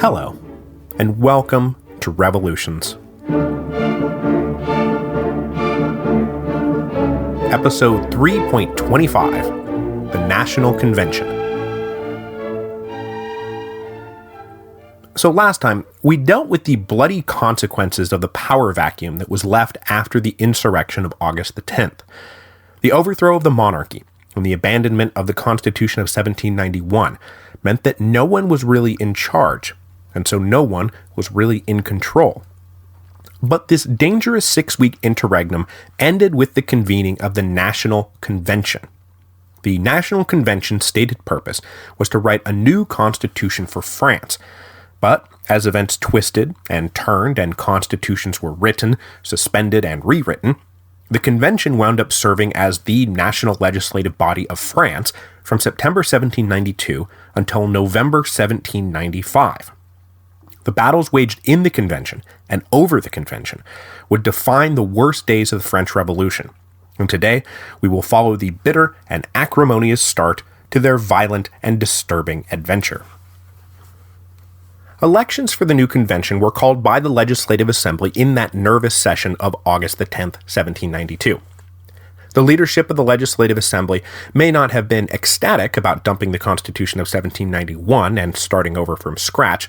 Hello, and welcome to Revolutions. Episode 3.25, The National Convention. So last time, we dealt with the bloody consequences of the power vacuum that was left after the insurrection of August the 10th. The overthrow of the monarchy and the abandonment of the Constitution of 1791 meant that no one was really in charge, and so no one was really in control. But this dangerous 6-week interregnum ended with the convening of the National Convention. The National Convention's stated purpose was to write a new constitution for France. But as events twisted and turned and constitutions were written, suspended, and rewritten, the convention wound up serving as the national legislative body of France from September 1792 until November 1795. The battles waged in the convention and over the convention would define the worst days of the French Revolution, and today we will follow the bitter and acrimonious start to their violent and disturbing adventure. Elections for the new convention were called by the Legislative Assembly in that nervous session of August the 10th, 1792. The leadership of the Legislative Assembly may not have been ecstatic about dumping the Constitution of 1791 and starting over from scratch,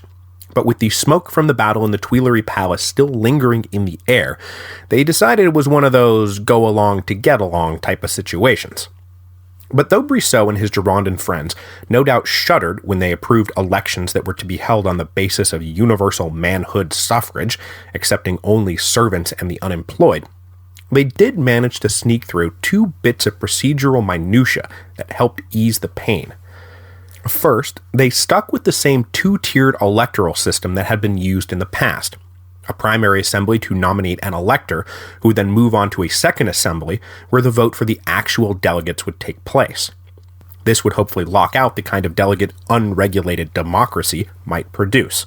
but with the smoke from the battle in the Tuileries Palace still lingering in the air, they decided it was one of those go along to get along type of situations. But though Brissot and his Girondin friends no doubt shuddered when they approved elections that were to be held on the basis of universal manhood suffrage, accepting only servants and the unemployed, they did manage to sneak through 2 bits of procedural minutiae that helped ease the pain. First, they stuck with the same 2-tiered electoral system that had been used in the past. A primary assembly to nominate an elector, who would then move on to a second assembly where the vote for the actual delegates would take place. This would hopefully lock out the kind of delegate unregulated democracy might produce.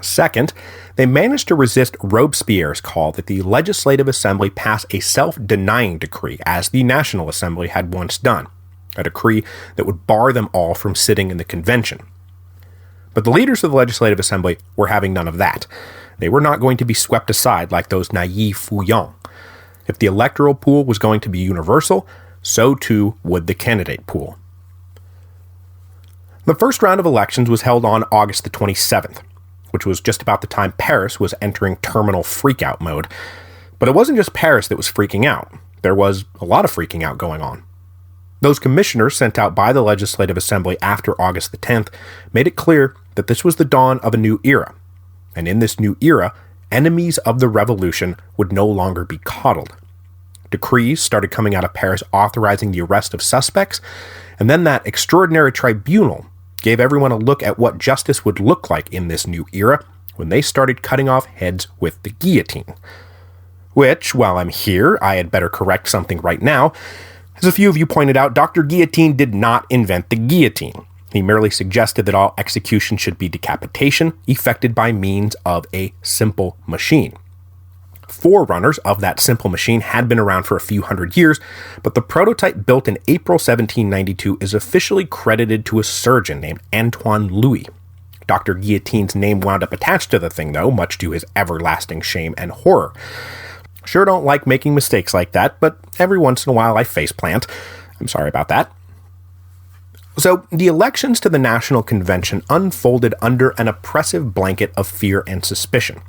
Second, they managed to resist Robespierre's call that the Legislative Assembly pass a self-denying decree, as the National Assembly had once done, a decree that would bar them all from sitting in the convention. But the leaders of the Legislative Assembly were having none of that. They were not going to be swept aside like those naive fouillants. If the electoral pool was going to be universal, so too would the candidate pool. The first round of elections was held on August the 27th, which was just about the time Paris was entering terminal freakout mode. But it wasn't just Paris that was freaking out. There was a lot of freaking out going on. Those commissioners sent out by the Legislative Assembly after August the 10th made it clear that this was the dawn of a new era. And in this new era, enemies of the revolution would no longer be coddled. Decrees started coming out of Paris authorizing the arrest of suspects, and then that extraordinary tribunal gave everyone a look at what justice would look like in this new era when they started cutting off heads with the guillotine. Which, while I'm here, I had better correct something right now. As a few of you pointed out, Dr. Guillotine did not invent the guillotine. He merely suggested that all execution should be decapitation, effected by means of a simple machine. Forerunners of that simple machine had been around for a few hundred years, but the prototype built in April 1792 is officially credited to a surgeon named Antoine Louis. Dr. Guillotine's name wound up attached to the thing, though, much to his everlasting shame and horror. Sure don't like making mistakes like that, but every once in a while I faceplant. I'm sorry about that. So, the elections to the National Convention unfolded under an oppressive blanket of fear and suspicion.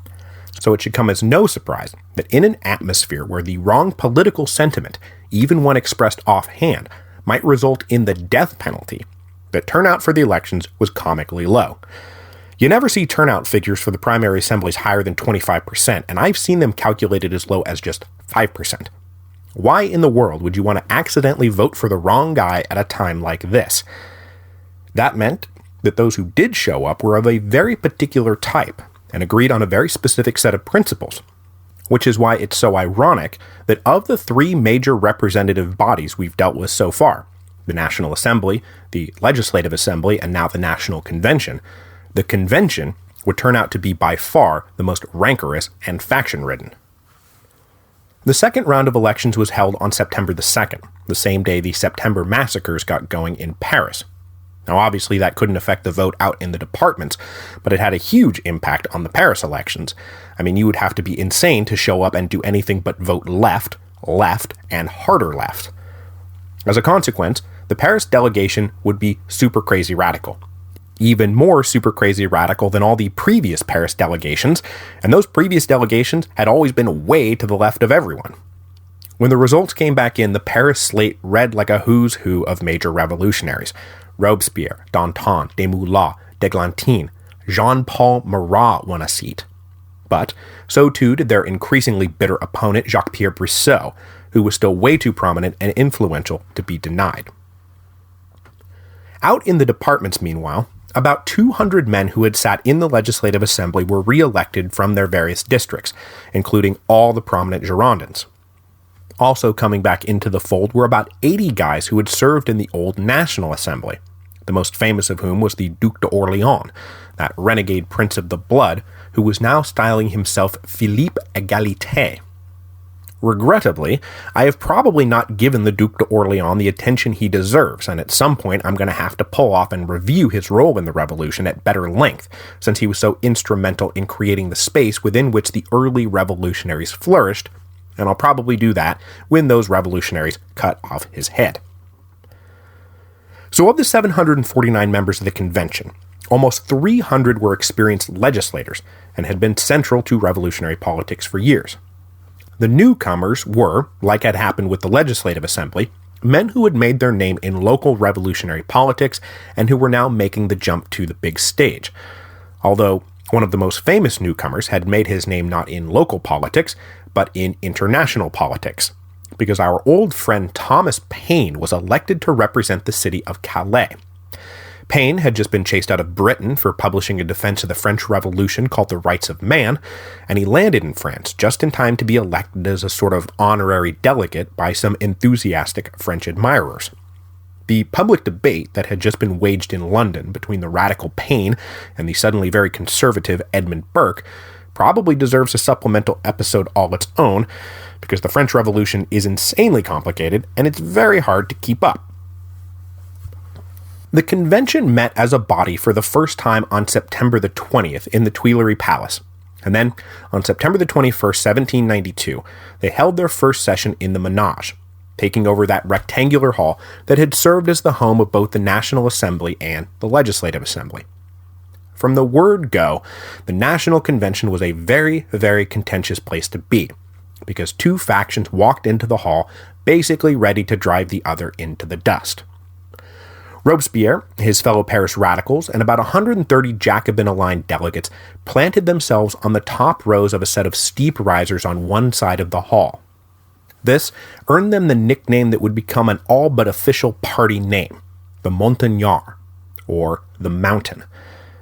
So it should come as no surprise that in an atmosphere where the wrong political sentiment, even when expressed offhand, might result in the death penalty, the turnout for the elections was comically low. You never see turnout figures for the primary assemblies higher than 25%, and I've seen them calculated as low as just 5%. Why in the world would you want to accidentally vote for the wrong guy at a time like this? That meant that those who did show up were of a very particular type and agreed on a very specific set of principles, which is why it's so ironic that of the 3 major representative bodies we've dealt with so far, the National Assembly, the Legislative Assembly, and now the National Convention, the convention would turn out to be by far the most rancorous and faction-ridden. The second round of elections was held on September the 2nd, the same day the September massacres got going in Paris. Now, obviously, that couldn't affect the vote out in the departments, but it had a huge impact on the Paris elections. I mean, you would have to be insane to show up and do anything but vote left, and harder left. As a consequence, the Paris delegation would be super crazy radical. Even more super crazy radical than all the previous Paris delegations, and those previous delegations had always been way to the left of everyone. When the results came back in, the Paris slate read like a who's who of major revolutionaries. Robespierre, Danton, Desmoulins, d'Eglantine, Jean-Paul Marat won a seat. But so too did their increasingly bitter opponent Jacques-Pierre Brissot, who was still way too prominent and influential to be denied. Out in the departments, meanwhile, about 200 men who had sat in the Legislative Assembly were re-elected from their various districts, including all the prominent Girondins. Also coming back into the fold were about 80 guys who had served in the old National Assembly, the most famous of whom was the Duc d'Orléans, that renegade prince of the blood, who was now styling himself Philippe Égalité. Regrettably, I have probably not given the Duc d'Orléans the attention he deserves, and at some point I'm going to have to pull off and review his role in the revolution at better length, since he was so instrumental in creating the space within which the early revolutionaries flourished, and I'll probably do that when those revolutionaries cut off his head. So of the 749 members of the convention, almost 300 were experienced legislators and had been central to revolutionary politics for years. The newcomers were, like had happened with the Legislative Assembly, men who had made their name in local revolutionary politics and who were now making the jump to the big stage. Although one of the most famous newcomers had made his name not in local politics, but in international politics, because our old friend Thomas Paine was elected to represent the city of Calais. Paine had just been chased out of Britain for publishing a defense of the French Revolution called The Rights of Man, and he landed in France just in time to be elected as a sort of honorary delegate by some enthusiastic French admirers. The public debate that had just been waged in London between the radical Paine and the suddenly very conservative Edmund Burke probably deserves a supplemental episode all its own, because the French Revolution is insanely complicated and it's very hard to keep up. The convention met as a body for the first time on September the 20th in the Tuileries Palace, and then on September the 21st, 1792, they held their first session in the Menage, taking over that rectangular hall that had served as the home of both the National Assembly and the Legislative Assembly. From the word go, the National Convention was a very, very contentious place to be, because two factions walked into the hall basically ready to drive the other into the dust. Robespierre, his fellow Paris radicals, and about 130 Jacobin-aligned delegates planted themselves on the top rows of a set of steep risers on one side of the hall. This earned them the nickname that would become an all but official party name, the Montagnards, or the Mountain,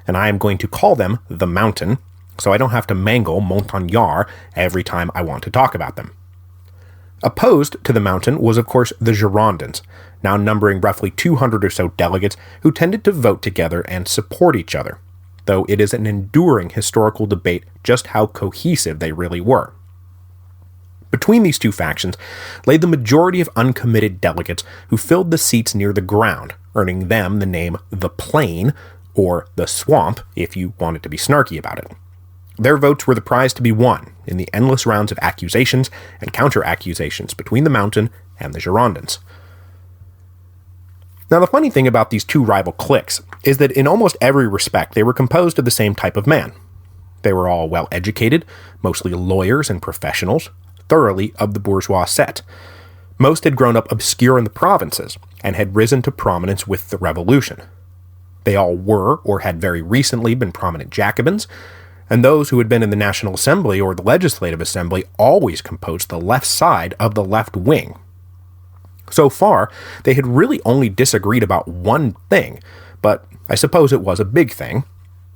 and I am going to call them the Mountain, so I don't have to mangle Montagnard every time I want to talk about them. Opposed to the Mountain was, of course, the Girondins, now numbering roughly 200 or so delegates who tended to vote together and support each other, though it is an enduring historical debate just how cohesive they really were. Between these two factions lay the majority of uncommitted delegates who filled the seats near the ground, earning them the name the Plain, or the Swamp if you wanted to be snarky about it. Their votes were the prize to be won in the endless rounds of accusations and counter-accusations between the Mountain and the Girondins. Now, the funny thing about these two rival cliques is that in almost every respect they were composed of the same type of man. They were all well-educated, mostly lawyers and professionals, thoroughly of the bourgeois set. Most had grown up obscure in the provinces and had risen to prominence with the Revolution. They all were, or had very recently been prominent Jacobins, and those who had been in the National Assembly or the Legislative Assembly always composed the left side of the left wing. So far, they had really only disagreed about one thing, but I suppose it was a big thing.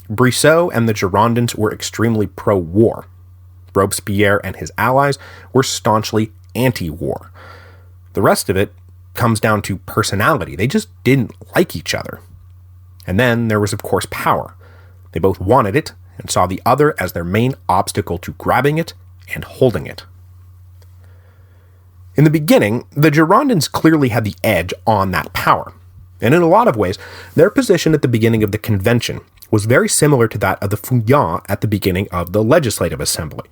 Brissot and the Girondins were extremely pro-war. Robespierre and his allies were staunchly anti-war. The rest of it comes down to personality. They just didn't like each other. And then there was, of course, power. They both wanted it, and saw the other as their main obstacle to grabbing it and holding it. In the beginning, the Girondins clearly had the edge on that power. And in a lot of ways, their position at the beginning of the convention was very similar to that of the Feuillants at the beginning of the Legislative Assembly.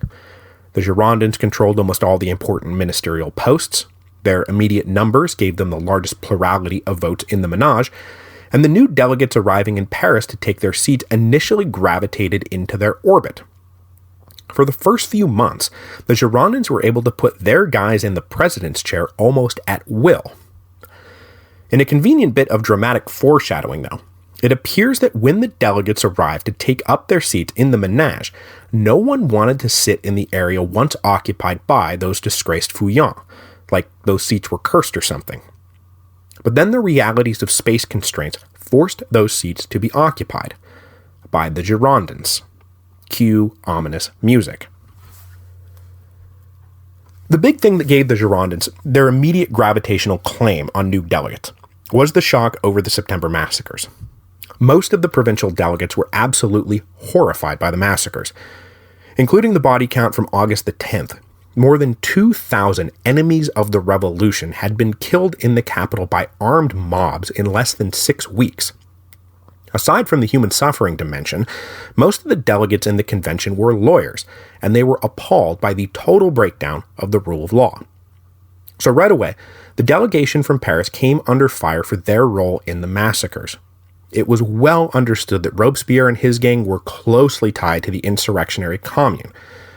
The Girondins controlled almost all the important ministerial posts, their immediate numbers gave them the largest plurality of votes in the ménage, and the new delegates arriving in Paris to take their seats initially gravitated into their orbit. For the first few months, the Girondins were able to put their guys in the president's chair almost at will. In a convenient bit of dramatic foreshadowing, though, it appears that when the delegates arrived to take up their seats in the ménage, no one wanted to sit in the area once occupied by those disgraced Feuillants, like those seats were cursed or something. But then the realities of space constraints forced those seats to be occupied by the Girondins. Cue ominous music. The big thing that gave the Girondins their immediate gravitational claim on new delegates was the shock over the September massacres. Most of the provincial delegates were absolutely horrified by the massacres. Including the body count from August the 10th, more than 2,000 enemies of the revolution had been killed in the capital by armed mobs in less than 6 weeks. Aside from the human suffering dimension, most of the delegates in the convention were lawyers, and they were appalled by the total breakdown of the rule of law. So right away, the delegation from Paris came under fire for their role in the massacres. It was well understood that Robespierre and his gang were closely tied to the insurrectionary commune,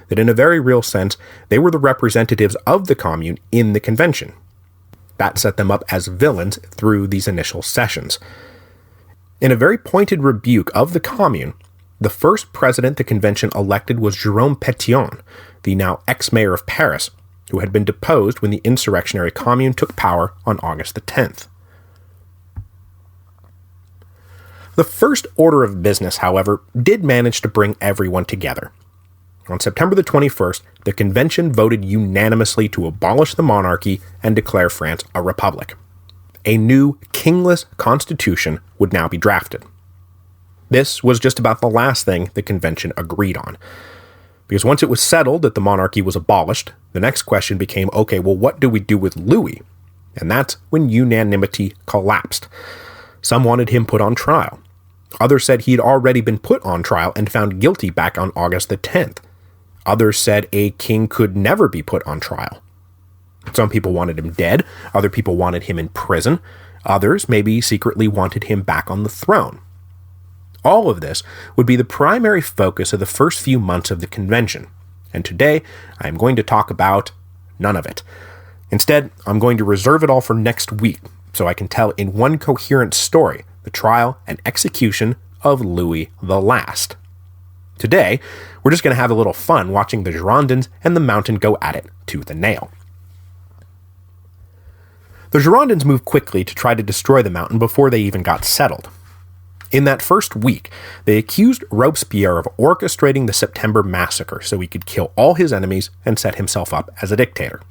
that in a very real sense, they were the representatives of the commune in the convention. That set them up as villains through these initial sessions. In a very pointed rebuke of the commune, the first president the convention elected was Jérôme Pétion, the now ex-mayor of Paris, who had been deposed when the insurrectionary commune took power on August the 10th. The first order of business, however, did manage to bring everyone together. On September the 21st, the convention voted unanimously to abolish the monarchy and declare France a republic. A new, kingless constitution would now be drafted. This was just about the last thing the convention agreed on. Because once it was settled that the monarchy was abolished, the next question became, okay, well, what do we do with Louis? And that's when unanimity collapsed. Some wanted him put on trial. Others said he had already been put on trial and found guilty back on August the 10th. Others said a king could never be put on trial. Some people wanted him dead, other people wanted him in prison, others maybe secretly wanted him back on the throne. All of this would be the primary focus of the first few months of the convention, and today I am going to talk about none of it. Instead, I'm going to reserve it all for next week, so I can tell in one coherent story the trial and execution of Louis the Last. Today, we're just going to have a little fun watching the Girondins and the Mountain go at it tooth and nail. The Girondins moved quickly to try to destroy the Mountain before they even got settled. In that first week, they accused Robespierre of orchestrating the September massacre so he could kill all his enemies and set himself up as a dictator.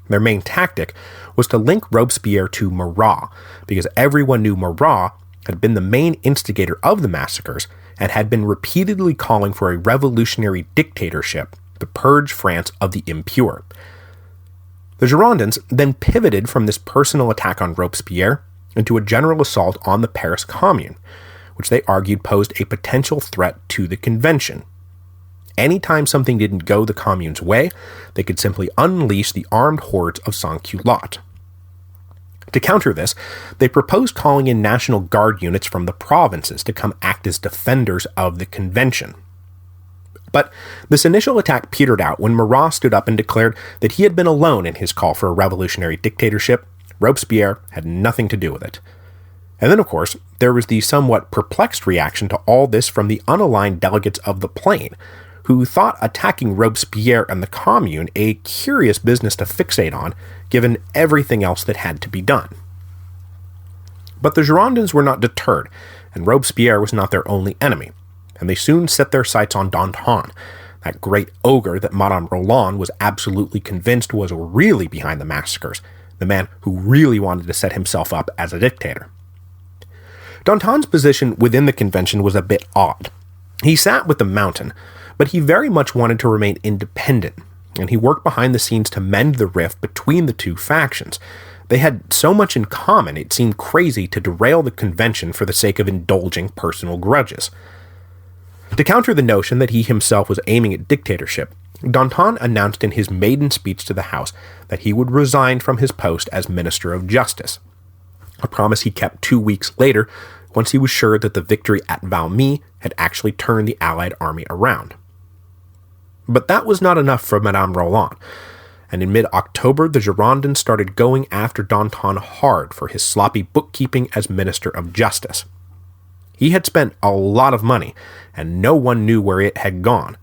Their main tactic was to link Robespierre to Marat, because everyone knew Marat had been the main instigator of the massacres and had been repeatedly calling for a revolutionary dictatorship to purge France of the impure. The Girondins then pivoted from this personal attack on Robespierre into a general assault on the Paris Commune, which they argued posed a potential threat to the convention. Anytime something didn't go the Commune's way, they could simply unleash the armed hordes of sans-culottes. To counter this, they proposed calling in National Guard units from the provinces to come act as defenders of the convention. But this initial attack petered out when Marat stood up and declared that he had been alone in his call for a revolutionary dictatorship. Robespierre had nothing to do with it. And then, of course, there was the somewhat perplexed reaction to all this from the unaligned delegates of the Plain, who thought attacking Robespierre and the Commune a curious business to fixate on, given everything else that had to be done. But the Girondins were not deterred, and Robespierre was not their only enemy, and they soon set their sights on Duncan, that great ogre that Madame Roland was absolutely convinced was really behind the massacres, the man who really wanted to set himself up as a dictator. Duncan's position within the convention was a bit odd. He sat with the Mountain, but he very much wanted to remain independent, and he worked behind the scenes to mend the rift between the two factions, They had so much in common it seemed crazy to derail the convention for the sake of indulging personal grudges. To counter the notion that he himself was aiming at dictatorship, Danton announced in his maiden speech to the House that he would resign from his post as Minister of Justice, a promise he kept 2 weeks later once he was sure that the victory at Valmy had actually turned the Allied army around. But that was not enough for Madame Roland, and in mid-October the Girondins started going after Danton hard for his sloppy bookkeeping as Minister of Justice. He had spent a lot of money, and no one knew where it had gone,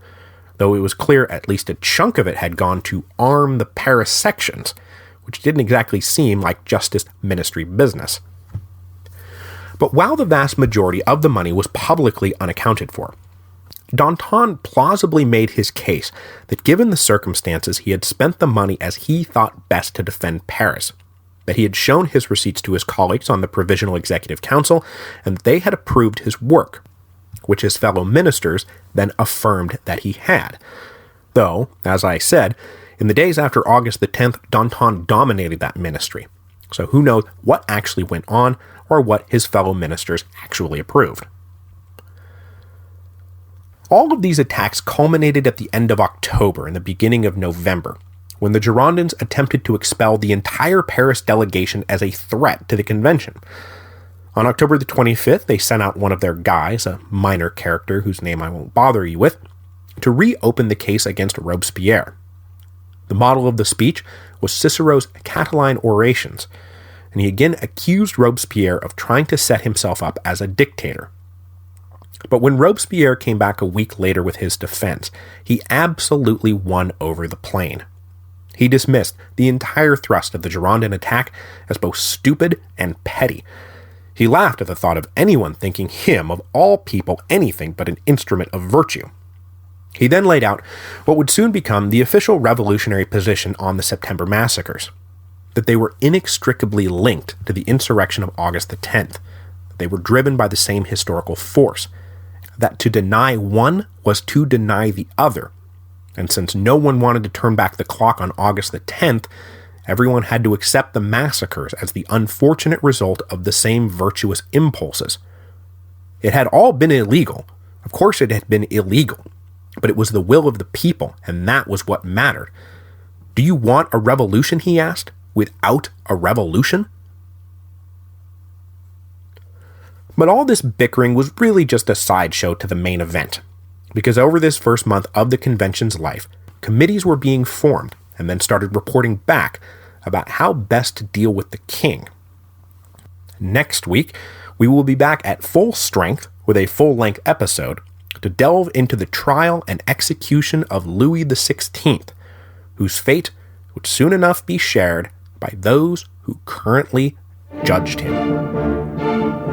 though it was clear at least a chunk of it had gone to arm the Paris sections, which didn't exactly seem like Justice Ministry business. But while the vast majority of the money was publicly unaccounted for, Danton plausibly made his case that given the circumstances he had spent the money as he thought best to defend Paris, that he had shown his receipts to his colleagues on the Provisional Executive Council, and that they had approved his work, which his fellow ministers then affirmed that he had. Though, as I said, in the days after August the 10th, Danton dominated that ministry, so who knows what actually went on or what his fellow ministers actually approved. All of these attacks culminated at the end of October and the beginning of November, when the Girondins attempted to expel the entire Paris delegation as a threat to the convention. On October the 25th, they sent out one of their guys, a minor character whose name I won't bother you with, to reopen the case against Robespierre. The model of the speech was Cicero's Catiline Orations, and he again accused Robespierre of trying to set himself up as a dictator. But when Robespierre came back a week later with his defense, he absolutely won over the Plain. He dismissed the entire thrust of the Girondin attack as both stupid and petty. He laughed at the thought of anyone thinking him, of all people, anything but an instrument of virtue. He then laid out what would soon become the official revolutionary position on the September massacres, that they were inextricably linked to the insurrection of August the 10th, that they were driven by the same historical force, that to deny one was to deny the other, and since no one wanted to turn back the clock on August the 10th, everyone had to accept the massacres as the unfortunate result of the same virtuous impulses. It had all been illegal. Of course it had been illegal, but it was the will of the people, and that was what mattered. Do you want a revolution, he asked, without a revolution? But all this bickering was really just a sideshow to the main event, because over this first month of the convention's life, committees were being formed and then started reporting back about how best to deal with the king. Next week, we will be back at full strength with a full-length episode to delve into the trial and execution of Louis XVI, whose fate would soon enough be shared by those who currently judged him.